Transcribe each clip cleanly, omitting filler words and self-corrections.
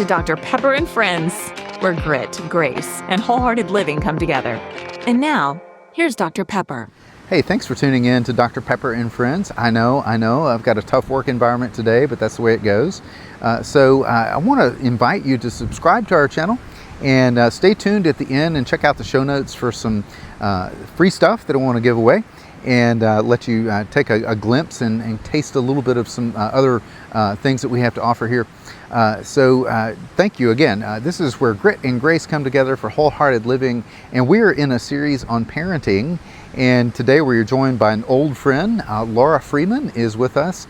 Dr. Pepper and Friends, where grit, grace, and wholehearted living come together. And now, here's Dr. Pepper. Hey, thanks for tuning in to Dr. Pepper and Friends. I know, I've got a tough work environment today, but that's the way it goes. I want to invite you to subscribe to our channel and stay tuned at the end and check out the show notes for some free stuff that I want to give away and let you take a glimpse and taste a little bit of some other things that we have to offer here. Thank you again. This is where grit and grace come together for wholehearted living, and we are in a series on parenting. And today we are joined by an old friend. Laura Freeman is with us.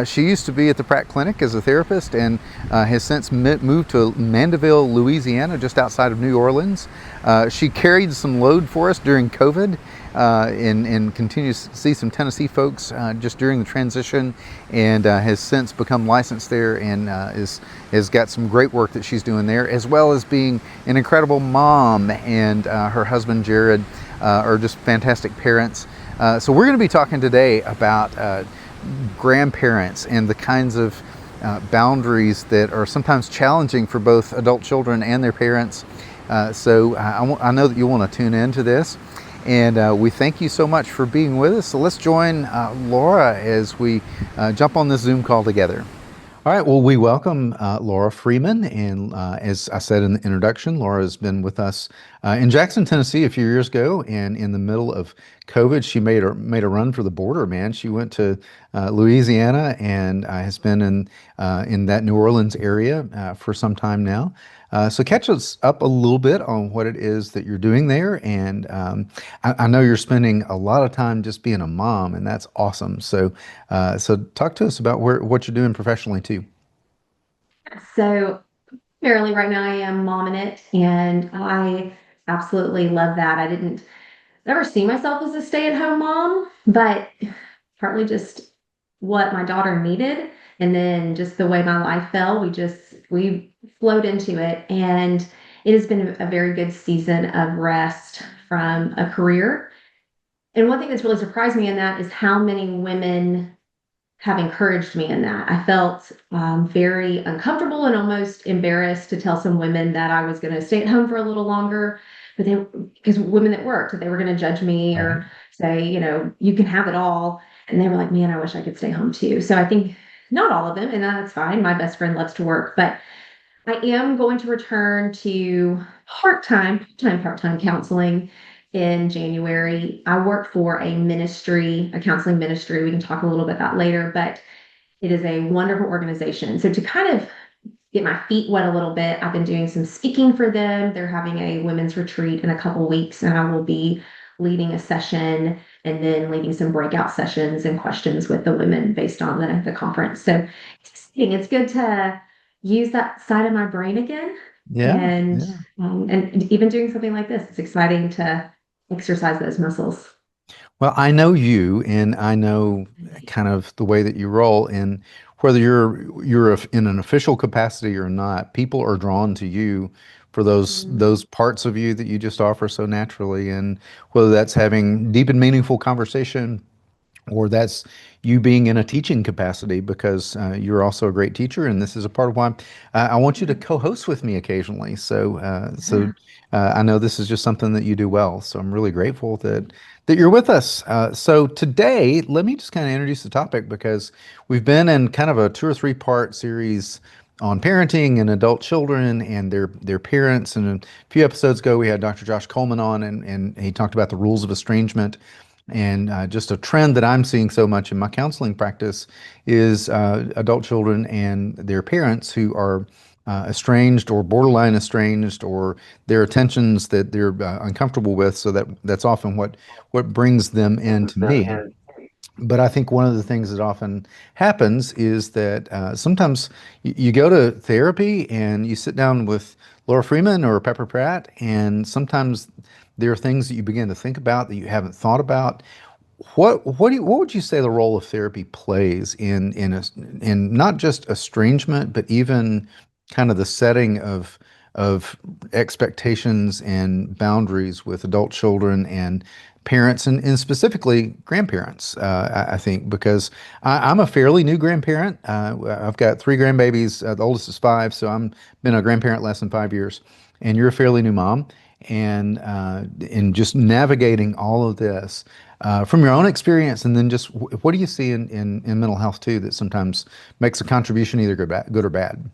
She used to be at the Pratt Clinic as a therapist and has since moved to Mandeville, Louisiana, just outside of New Orleans. She carried some load for us during COVID and continues to see some Tennessee folks just during the transition, and has since become licensed there and has got some great work that she's doing there, as well as being an incredible mom, and her husband Jared are just fantastic parents. So we're going to be talking today about grandparents and the kinds of boundaries that are sometimes challenging for both adult children and their parents. I know that you want to tune into this, and we thank you so much for being with us. So let's join Laura as we jump on this Zoom call together. All right, well, we welcome Laura Freeman, and as I said in the introduction, Laura has been with us in Jackson, Tennessee a few years ago, and in the middle of COVID, she made a run for the border, man. She went to Louisiana and has been in that New Orleans area for some time now. So catch us up a little bit on what it is that you're doing there, and I know you're spending a lot of time just being a mom, and that's awesome. So talk to us about what you're doing professionally too. So currently right now I am momming it, and I absolutely love that. I didn't ever see myself as a stay-at-home mom, but partly just what my daughter needed, and then just the way my life fell, we flowed into it, and it has been a very good season of rest from a career. And one thing that's really surprised me in that is how many women have encouraged me in that. I felt very uncomfortable and almost embarrassed to tell some women that I was going to stay at home for a little longer, but because women that worked, they were going to judge me or say, you can have it all. And they were like, man, I wish I could stay home too. So I think not all of them, and that's fine. My best friend loves to work, but I am going to return to part-time counseling in January. I work for a counseling ministry. We can talk a little bit about that later, but it is a wonderful organization. So to kind of get my feet wet a little bit, I've been doing some speaking for them. They're having a women's retreat in a couple weeks, and I will be leading a session and then leading some breakout sessions and questions with the women based on the conference. So it's exciting. It's good to use that side of my brain again. And even doing something like this, it's exciting to exercise those muscles. Well, I know you, and I know kind of the way that you roll, and whether you're in an official capacity or not, people are drawn to you for those parts of you that you just offer so naturally, and whether that's having deep and meaningful conversation, or that's you being in a teaching capacity, because you're also a great teacher, and this is a part of why I want you to co-host with me occasionally. I know this is just something that you do well, so I'm really grateful that you're with us. So today, let me just kind of introduce the topic, because we've been in kind of a 2 or 3 part series on parenting and adult children and their parents. And a few episodes ago, we had Dr. Josh Coleman on, and he talked about the rules of estrangement. And just a trend that I'm seeing so much in my counseling practice is adult children and their parents who are estranged or borderline estranged, or their attentions that they're uncomfortable with. So that's often what brings them in to me. But I think one of the things that often happens is that sometimes you go to therapy and you sit down with Laura Freeman or Pepper Pratt, and sometimes there are things that you begin to think about that you haven't thought about. What would you say the role of therapy plays in not just estrangement, but even kind of the setting of of expectations and boundaries with adult children and parents and specifically grandparents. I think because I'm a fairly new grandparent. I've got three grandbabies. The oldest is five, so I'm been a grandparent less than 5 years. And you're a fairly new mom, and in just navigating all of this from your own experience, and then just what do you see in mental health too that sometimes makes a contribution either good or bad?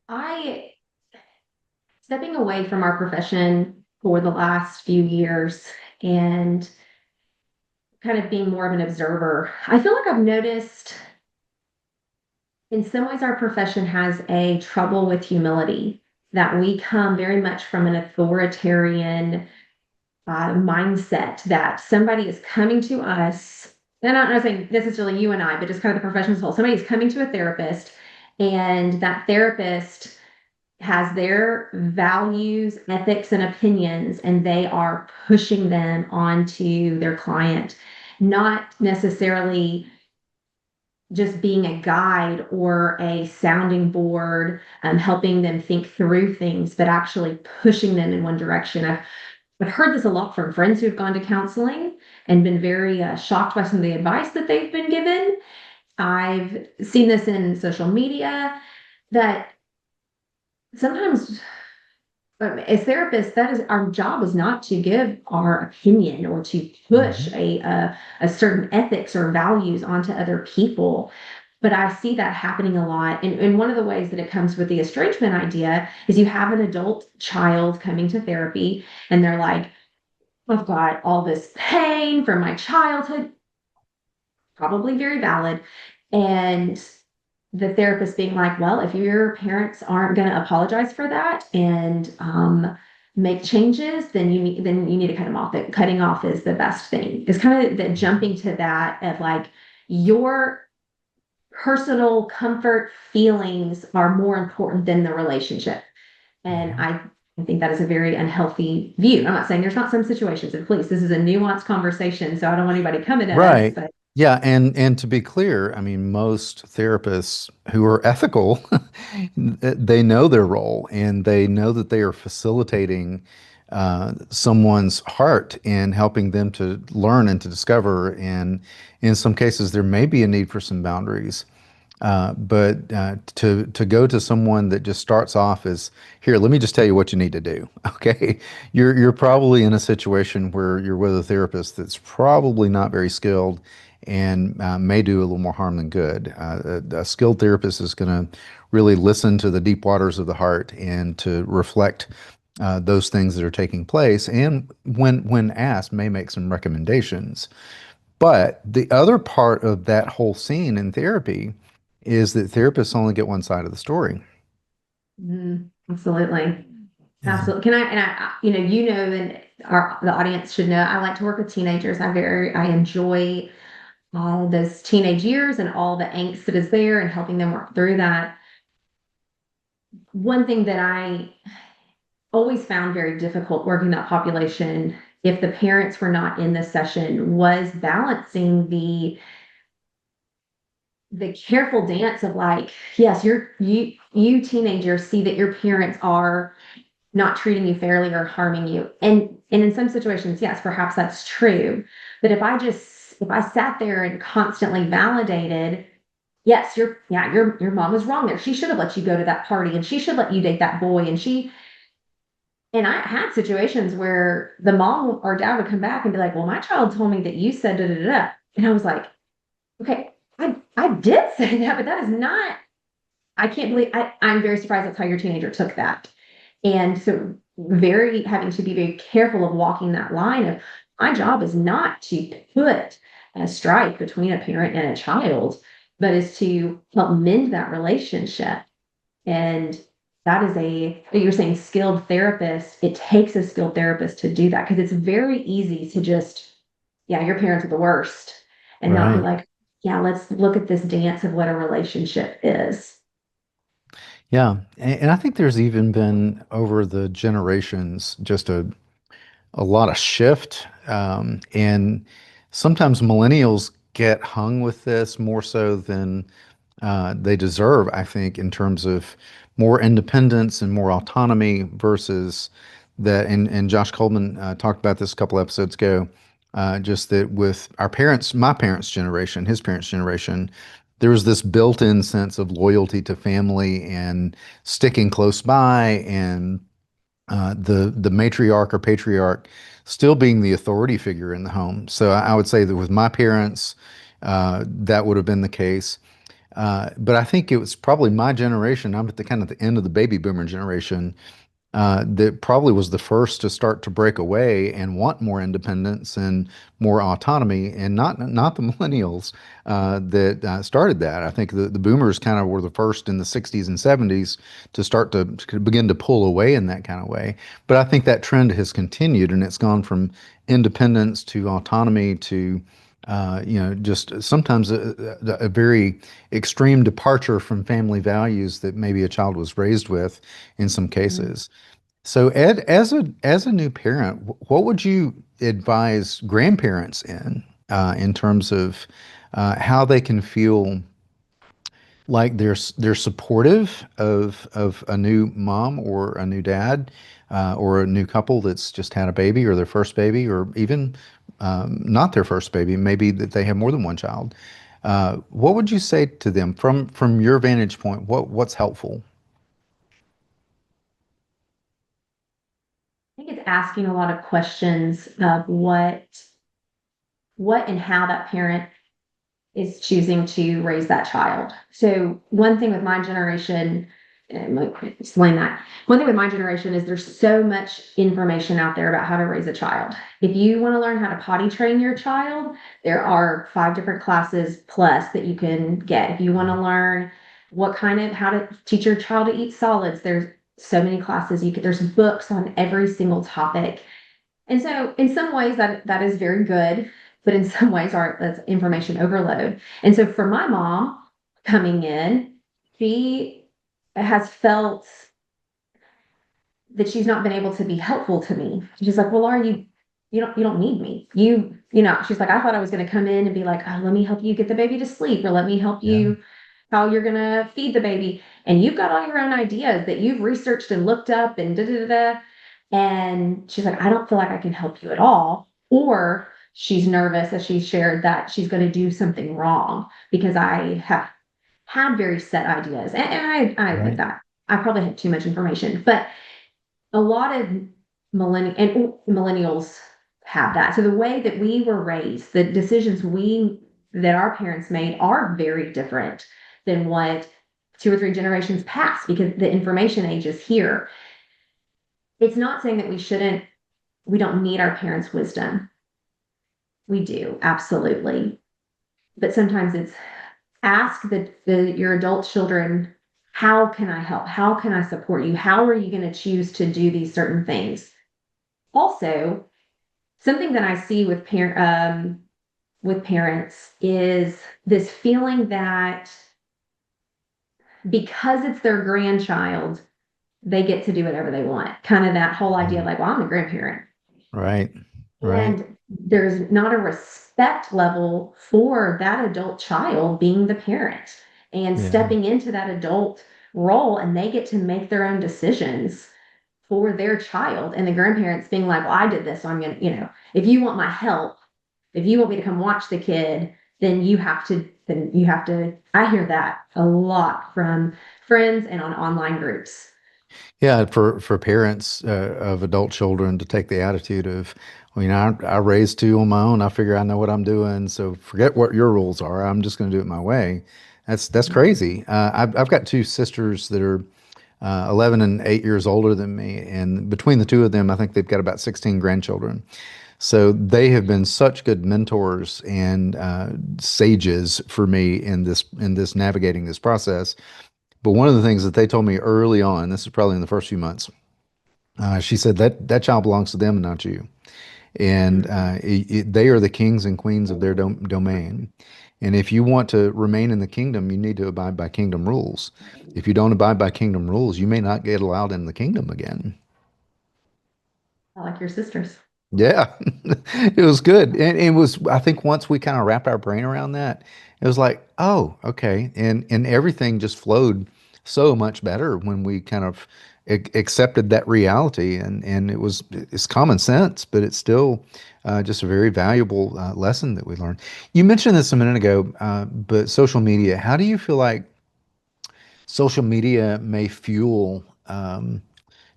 I, stepping away from our profession for the last few years and kind of being more of an observer, I feel like I've noticed in some ways our profession has a trouble with humility, that we come very much from an authoritarian mindset that somebody is coming to us. And I'm not saying necessarily you and I, but just kind of the profession as a whole. Somebody is coming to a therapist, and that therapist has their values, ethics, and opinions, and they are pushing them onto their client, not necessarily just being a guide or a sounding board, helping them think through things, but actually pushing them in one direction. I've heard this a lot from friends who've gone to counseling and been very shocked by some of the advice that they've been given. I've seen this in social media that sometimes as therapists, that is our job, is not to give our opinion or to push Mhm. a certain ethics or values onto other people. But I see that happening a lot. And one of the ways that it comes with the estrangement idea is you have an adult child coming to therapy, and they're like, I've got all this pain from my childhood, probably very valid. And the therapist being like, well, if your parents aren't going to apologize for that and make changes, then you need to cut them off. That cutting off is the best thing. It's kind of that jumping to that of like your personal comfort feelings are more important than the relationship. And Mhm. I think that is a very unhealthy view. I'm not saying there's not some situations, and please, this is a nuanced conversation, so I don't want anybody coming at us, Right. but Yeah, and to be clear, I mean, most therapists who are ethical, they know their role and they know that they are facilitating someone's heart and helping them to learn and to discover. And in some cases, there may be a need for some boundaries. But to go to someone that just starts off as here, let me just tell you what you need to do. Okay, you're probably in a situation where you're with a therapist that's probably not very skilled and may do a little more harm than good. A skilled therapist is going to really listen to the deep waters of the heart and to reflect those things that are taking place, and when asked, may make some recommendations. But the other part of that whole scene in therapy is that therapists only get one side of the story. absolutely. And Absolutely. Can I, and and the audience should know, I like to work with teenagers. I enjoy all those teenage years and all the angst that is there and helping them work through that. One thing that I always found very difficult working that population, if the parents were not in the session, was balancing the careful dance of like, yes, you teenagers see that your parents are not treating you fairly or harming you. And in some situations, yes, perhaps that's true. But if I sat there and constantly validated, yes, your mom was wrong there. She should have let you go to that party, and she should let you date that boy. And I had situations where the mom or dad would come back and be like, well, my child told me that you said da da da da. And I was like, okay, I did say that, but that is not, I can't believe I'm very surprised that's how your teenager took that. And so very having to be very careful of walking that line of my job is not to put a strife between a parent and a child, but is to help mend that relationship. And that is you're saying skilled therapist. It takes a skilled therapist to do that because it's very easy to just, yeah, your parents are the worst and not be right. like, yeah, let's look at this dance of what a relationship is. Yeah. And I think there's even been over the generations just a lot of shift. And sometimes millennials get hung with this more so than they deserve, I think, in terms of more independence and more autonomy versus that. And Josh Coleman talked about this a couple episodes ago. Just that with our parents, my parents' generation, his parents' generation, there was this built-in sense of loyalty to family and sticking close by, and the matriarch or patriarch still being the authority figure in the home. So I would say that with my parents, that would have been the case. But I think it was probably my generation. I'm at the kind of the end of the baby boomer generation that probably was the first to start to break away and want more independence and more autonomy, and not the millennials that started that. I think the boomers kind of were the first in the 60s and 70s to start to begin to pull away in that kind of way. But I think that trend has continued, and it's gone from independence to autonomy to just sometimes a very extreme departure from family values that maybe a child was raised with in some Mm. cases. So Ed, as a new parent, what would you advise grandparents in terms of how they can feel like they're supportive of a new mom or a new dad or a new couple that's just had a baby or their first baby or even not their first baby, maybe that they have more than one child. What would you say to them from your vantage point? What's helpful? I think it's asking a lot of questions of what and how that parent is choosing to raise that child. So one thing with my generation, and let me explain that. One thing with my generation is there's so much information out there about how to raise a child. If you want to learn how to potty train your child, there are 5 different classes plus that you can get. If you want to learn how to teach your child to eat solids, there's so many classes there's books on every single topic. And so in some ways that is very good, but in some ways that's information overload. And so for my mom coming in, she has felt that she's not been able to be helpful to me. She's like, well, are you don't need me. She's like, I thought I was going to come in and be like, oh, let me help you get the baby to sleep, or let me help Yeah. you how you're going to feed the baby. And you've got all your own ideas that you've researched and looked up and da da da. Da. And she's like, I don't feel like I can help you at all. Or she's nervous, as she shared, that she's going to do something wrong because I have had very set ideas. And I admit Right. that. I probably had too much information, but a lot of millennials have that. So the way that we were raised, the decisions we that our parents made are very different than what 2 or 3 generations past because the information age is here. It's not saying that we don't need our parents' wisdom. We do, absolutely. But sometimes it's ask your adult children, how can I help? How can I support you? How are you going to choose to do these certain things? Also, something that I see with parents is this feeling that because it's their grandchild, they get to do whatever they want. Kind of that whole idea of Mm. like, well, I'm a grandparent. Right. Right. And there's not a respect level for that adult child being the parent and Yeah. stepping into that adult role, and they get to make their own decisions for their child. And the grandparents being like, well, I did this, so I'm gonna, if you want my help, if you want me to come watch the kid, then you have to. I hear that a lot from friends and on online groups. Yeah, for parents of adult children to take the attitude of, well, I raised two on my own. I figure I know what I'm doing, so forget what your rules are. I'm just going to do it my way. That's crazy. I've got two sisters that are 11 and 8 years older than me, and between the two of them, I think they've got about 16 grandchildren. So they have been such good mentors and sages for me in this navigating this process. But one of the things that they told me early on, this is probably in the first few months, she said that child belongs to them and not you. And Mhm. they are the kings and queens of their domain. And if you want to remain in the kingdom, you need to abide by kingdom rules. If you don't abide by kingdom rules, you may not get allowed in the kingdom again. I like your sisters. Yeah, it was good. And it was, I think once we kind of wrapped our brain around that, it was like, oh, okay. And everything just flowed so much better when we kind of accepted that reality. And it's common sense, but it's still just a very valuable lesson that we learned. You mentioned this a minute ago, but social media, how do you feel like social media may fuel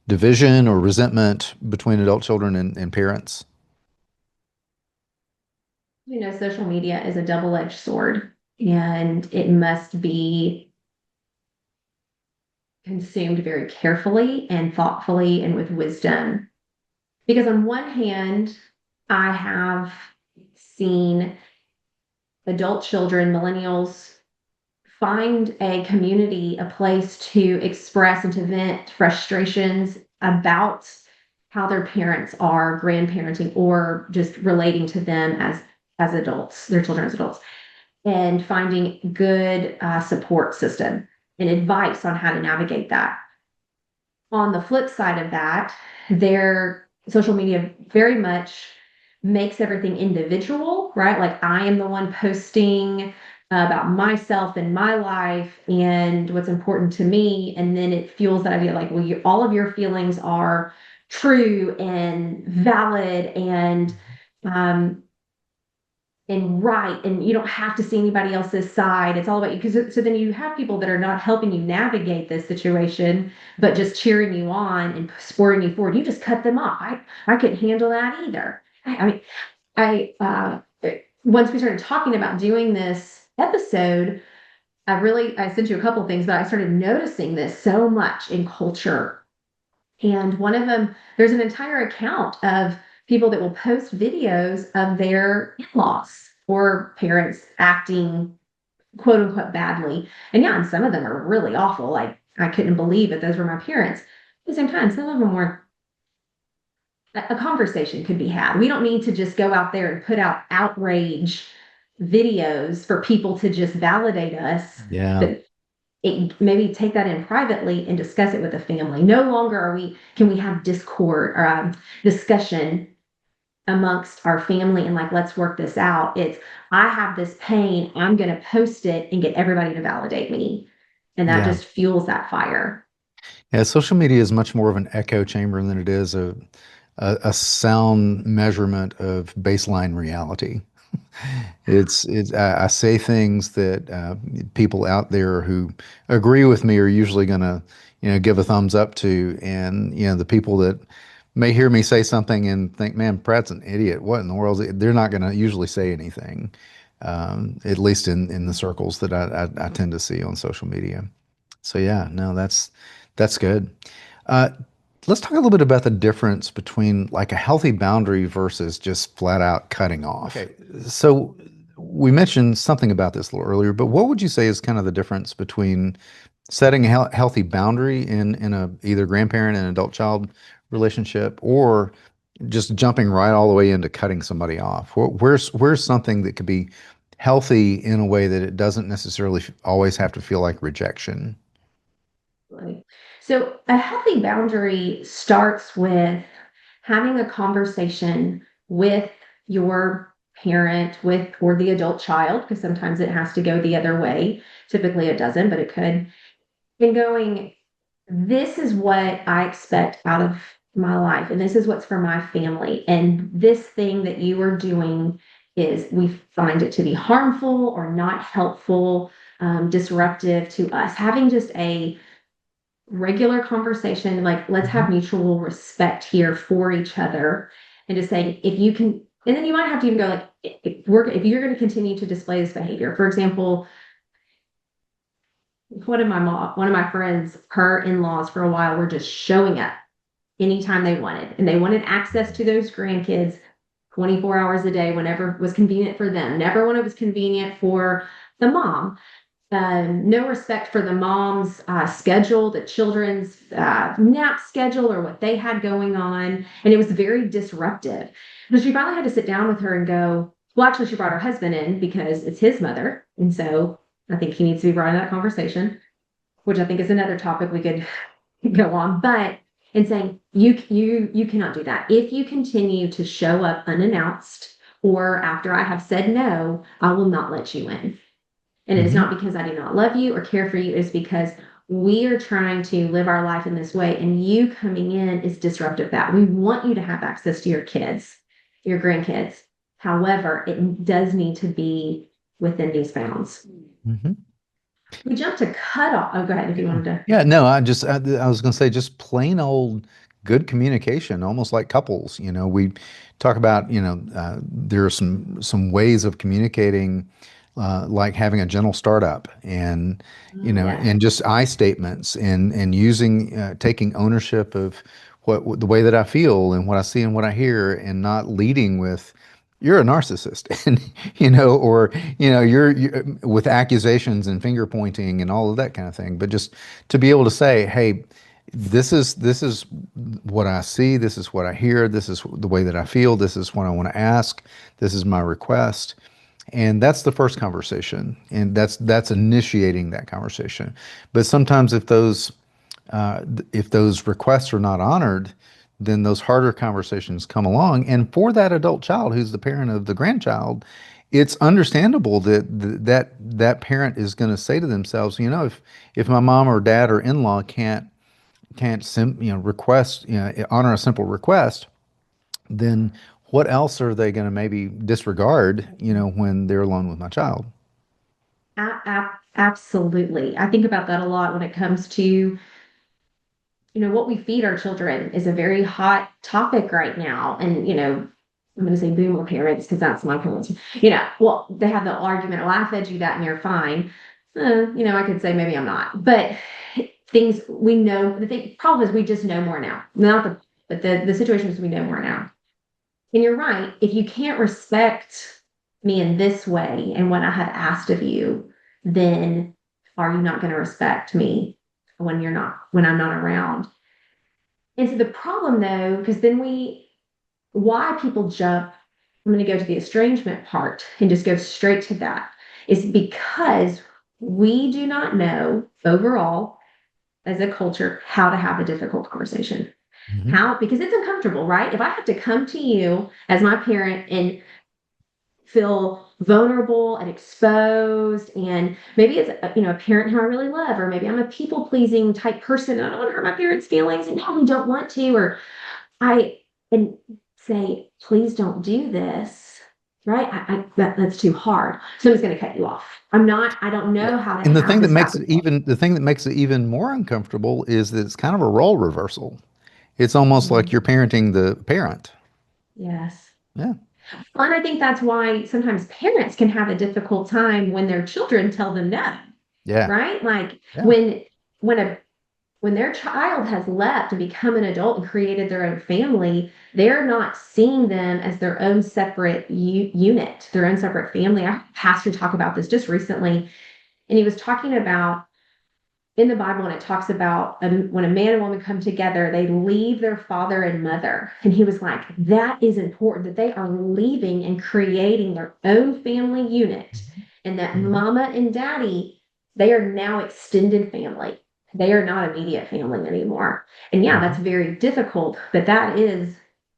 division or resentment between adult children and parents? Social media is a double-edged sword, and it must be consumed very carefully and thoughtfully and with wisdom. Because on one hand, I have seen adult children, millennials, find a community, a place to express and to vent frustrations about how their parents are grandparenting or just relating to them as adults, their children as adults, and finding good support system and advice on how to navigate that. On the flip side of that, their social media very much makes everything individual, right? Like I am the one posting about myself and my life and what's important to me. And then it fuels that idea like, well, all of your feelings are true and valid um, and right, and you don't have to see anybody else's side. It's all about you. Because so then you have people that are not helping you navigate this situation, but just cheering you on and spurring you forward. You just cut them off. I couldn't handle that either. I mean, once we started talking about doing this episode, I sent you a couple things, but I started noticing this so much in culture. And one of them, there's an entire account of people that will post videos of their in-laws or parents acting quote unquote badly. And yeah, and some of them are really awful. Like I couldn't believe that those were my parents. At the same time, some of them were a conversation could be had. We don't need to just go out there and put out outrage videos for people to just validate us. Yeah. But maybe take that in privately and discuss it with the family. No longer can we have discord or discussion amongst our family and like, let's work this out. It's, I have this pain, I'm going to post it and get everybody to validate me. And that Yeah. just fuels that fire. Yeah, social media is much more of an echo chamber than it is a sound measurement of baseline reality. I say things that people out there who agree with me are usually going to, give a thumbs up to, and the people that may hear me say something and think, "Man, Pratt's an idiot. What in the world?" They're not going to usually say anything, at least in the circles that I tend to see on social media. So yeah, no, that's good. Uh, let's talk a little bit about the difference between like a healthy boundary versus just flat out cutting off. Okay, so we mentioned something about this a little earlier, but what would you say is kind of the difference between setting a healthy boundary in a either grandparent and adult child relationship, or just jumping right all the way into cutting somebody off? Where's something that could be healthy in a way that it doesn't necessarily always have to feel like rejection? Right. So a healthy boundary starts with having a conversation with your parent, with or the adult child, because sometimes it has to go the other way. Typically it doesn't, but it could. And going, this is what I expect out of my life, and this is what's for my family. And this thing that you are doing is we find it to be harmful or not helpful, disruptive to us. Having just a regular conversation, like let's have Mhm. mutual respect here for each other, and just saying if you can, and then you might have to even go like if you're going to continue to display this behavior. For example, one of my friends, her in-laws for a while were just showing up anytime they wanted, and they wanted access to those grandkids 24 hours a day whenever was convenient for them, never when it was convenient for the mom. No respect for the mom's schedule, the children's nap schedule, or what they had going on. And it was very disruptive. But she finally had to sit down with her and go, well, actually, she brought her husband in because it's his mother. And so I think he needs to be brought in that conversation, which I think is another topic we could go on. But and saying, you cannot do that. If you continue to show up unannounced or after I have said no, I will not let you in. And it is Hmm. not because I do not love you or care for you. It's because we are trying to live our life in this way, and you coming in is disruptive of that. We want you to have access to your kids, your grandkids. However, it does need to be within these bounds. Hmm. We jump to cut off. Oh, go ahead if you Yeah. wanted to. Yeah, no, I was going to say just plain old good communication, almost like couples. We talk about, there are some ways of communicating, like having a gentle startup and, Yes. and just I statements and using, taking ownership of the way that I feel and what I see and what I hear and not leading with, you're a narcissist and or you're with accusations and finger pointing and all of that kind of thing, but just to be able to say, hey, this is what I see, this is what I hear, this is the way that I feel, this is what I want to ask, this is my request. And that's the first conversation, and that's initiating that conversation. But sometimes if those requests are not honored, then those harder conversations come along. And for that adult child who's the parent of the grandchild, it's understandable that parent is going to say to themselves, if my mom or dad or in-law can't request, honor a simple request, then what else are they going to maybe disregard, when they're alone with my child? Absolutely. I think about that a lot when it comes to, what we feed our children is a very hot topic right now. And, I'm going to say boomer parents because that's my parents. Well, they have the argument, well, I fed you that and you're fine. I could say maybe I'm not. But things we know, problem is we just know more now. Not the, but the situation is we know more now. And you're right. If you can't respect me in this way and what I have asked of you, then are you not going to respect me when I'm not around? And so the problem though, because then why people jump, I'm going to go to the estrangement part and just go straight to that, is because we do not know overall as a culture how to have a difficult conversation. Hmm. How, because it's uncomfortable, right? If I have to come to you as my parent and feel vulnerable and exposed, and maybe it's a parent who I really love, or maybe I'm a people pleasing type person and I don't want to hurt my parents' feelings and I don't want to, or I and say, please don't do this, right? That's too hard. Somebody's going to cut you off. I don't Yeah. know how to And have this back. the thing that makes it even more uncomfortable is that it's kind of a role reversal. It's almost like you're parenting the parent. Yes. Yeah. Well, and I think that's why sometimes parents can have a difficult time when their children tell them no, Yeah. right? Like Yeah. when their child has left and become an adult and created their own family, they're not seeing them as their own separate unit, their own separate family. I had a pastor talk about this just recently, and he was talking about in the Bible, when it talks about when a man and woman come together, they leave their father and mother. And he was like, that is important that they are leaving and creating their own family unit. And that Hmm. mama and daddy, they are now extended family. They are not immediate family anymore. And yeah, that's Hmm. very difficult, but that is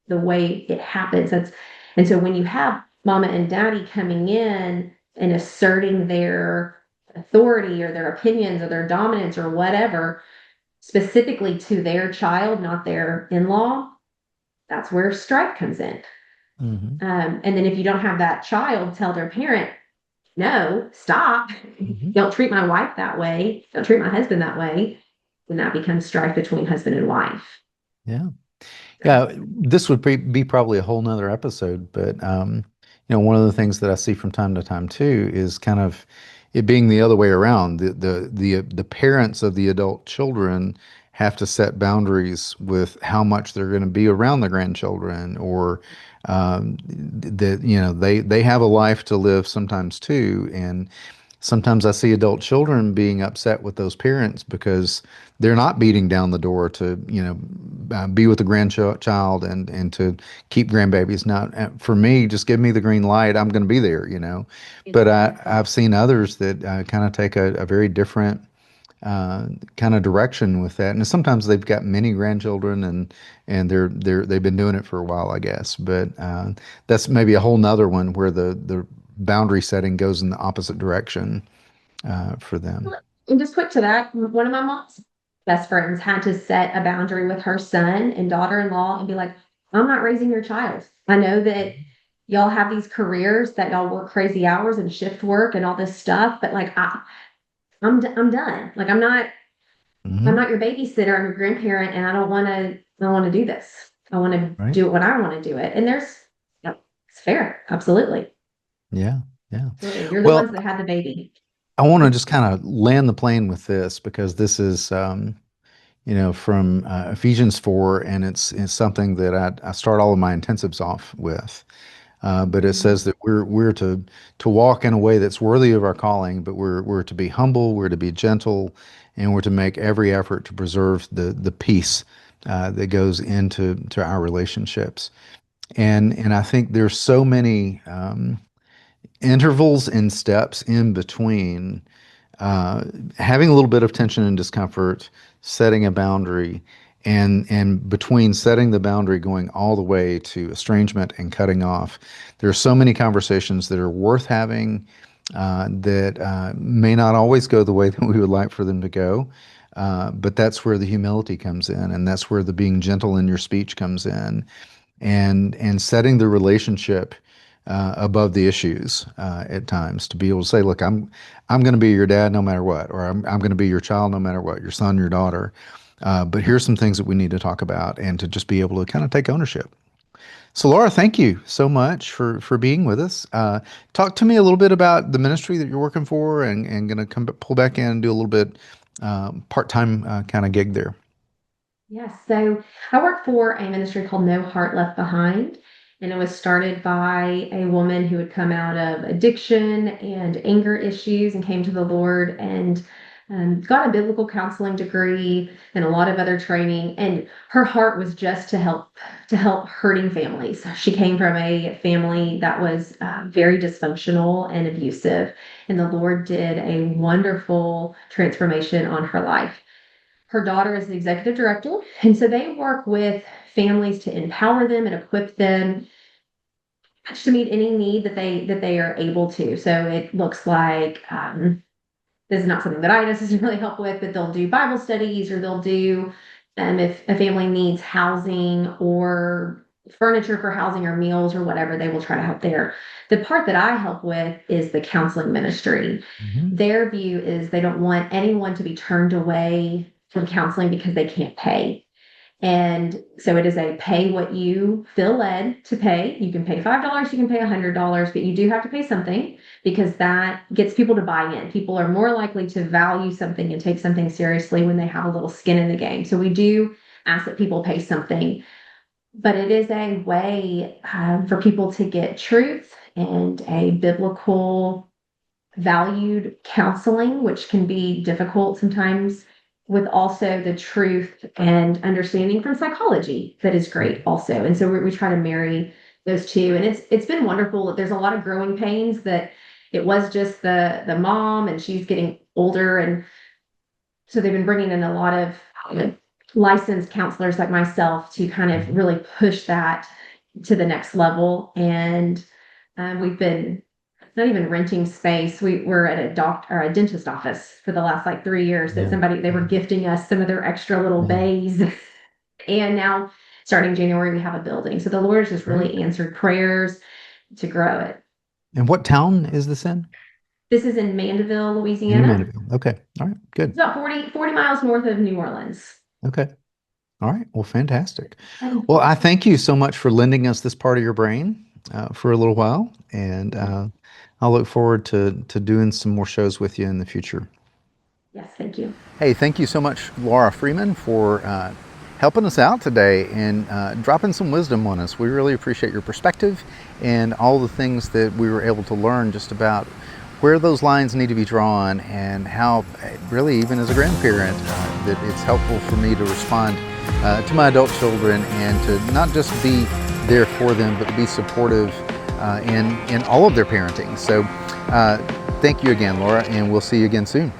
the way it happens. And so when you have mama and daddy coming in and asserting their authority or their opinions or their dominance or whatever specifically to their child, not their in-law, that's where strife comes in. Hmm. And then if you don't have that child tell their parent, no, stop, Hmm. don't treat my wife that way, don't treat my husband that way, then that becomes strife between husband and wife. Yeah. Yeah, this would be probably a whole nother episode, but one of the things that I see from time to time too is kind of it being the other way around. The parents of the adult children have to set boundaries with how much they're going to be around the grandchildren, or that they have a life to live sometimes too, and sometimes I see adult children being upset with those parents because they're not beating down the door to, be with the grandchild and to keep grandbabies. Now, for me, just give me the green light. I'm going to be there. But Exactly. I've seen others that kind of take a very different kind of direction with that. And sometimes they've got many grandchildren, and they've been doing it for a while, I guess. But that's maybe a whole nother one where the boundary setting goes in the opposite direction for them. And just quick to that, one of my mom's best friends had to set a boundary with her son and daughter-in-law and be like, I'm not raising your child. I know that y'all have these careers that y'all work crazy hours and shift work and all this stuff, but like I'm done. Like I'm Hmm. not your babysitter, I'm your grandparent, and I don't want to do this. I want to Right? do it when I want to do it. And it's fair. Absolutely. Yeah. Yeah. Absolutely. You're the Well, ones that had the baby. I want to just kind of land the plane with this because this is, from Ephesians 4, and it's something that I start all of my intensives off with. But it says that we're to walk in a way that's worthy of our calling, but we're to be humble, we're to be gentle, and we're to make every effort to preserve the peace that goes into our relationships. And I think there's so many intervals and steps in between uh, having a little bit of tension and discomfort, setting a boundary, and between setting the boundary going all the way to estrangement and cutting off. There are so many conversations that are worth having that may not always go the way that we would like for them to go. But that's where the humility comes in, and that's where the being gentle in your speech comes in, and setting the relationship above the issues at times to be able to say, look, I'm going to be your dad no matter what, or I'm going to be your child no matter what, your son, your daughter. But here's some things that we need to talk about, and to just be able to kind of take ownership. So, Laura, thank you so much for being with us. Talk to me a little bit about the ministry that you're working for, and going to pull back in and do a little bit part-time kind of gig there. Yes. So I work for a ministry called No Heart Left Behind. And it was started by a woman who had come out of addiction and anger issues and came to the Lord and got a biblical counseling degree and a lot of other training. And her heart was just to help hurting families. She came from a family that was very dysfunctional and abusive. And the Lord did a wonderful transformation on her life. Her daughter is the executive director, and so they work with families to empower them and equip them to meet any need that they are able to. So it looks like this is not something that I necessarily help with, but they'll do Bible studies, or they'll do if a family needs housing or furniture for housing or meals or whatever, they will try to help there. The part that I help with is the counseling ministry. Hmm. Their view is they don't want anyone to be turned away from counseling because they can't pay. And so it is a pay what you feel led to pay. You can pay $5, you can pay $100, but you do have to pay something because that gets people to buy in. People are more likely to value something and take something seriously when they have a little skin in the game. So we do ask that people pay something, but it is a way for people to get truth and a biblical valued counseling, which can be difficult sometimes, with also the truth and understanding from psychology that is great also. And so we try to marry those two. And it's been wonderful. There's a lot of growing pains that it was just the mom, and she's getting older. And so they've been bringing in a lot of licensed counselors like myself to kind of really push that to the next level. And we've been not even renting space. We were at a doctor or a dentist office for the last like 3 years that Yeah. they were gifting us some of their extra little Yeah. bays. And now starting January, we have a building. So the Lord has just Great. really answered prayers to grow it. And what town is this in? This is in Mandeville, In Louisiana. Mandeville. Okay. All right. It's Good. about 40 miles north of New Orleans. Okay. All right. Well, fantastic. And Well, I thank you so much for lending us this part of your brain for a little while, and I'll look forward to doing some more shows with you in the future. yes, thank you. Hey, thank you so much, Laura Freeman, for helping us out today and dropping some wisdom on us. We really appreciate your perspective and all the things that we were able to learn just about where those lines need to be drawn, and how really, even as a grandparent, that it's helpful for me to respond to my adult children, and to not just be there for them, but to be supportive in all of their parenting. So thank you again, Laura, and we'll see you again soon.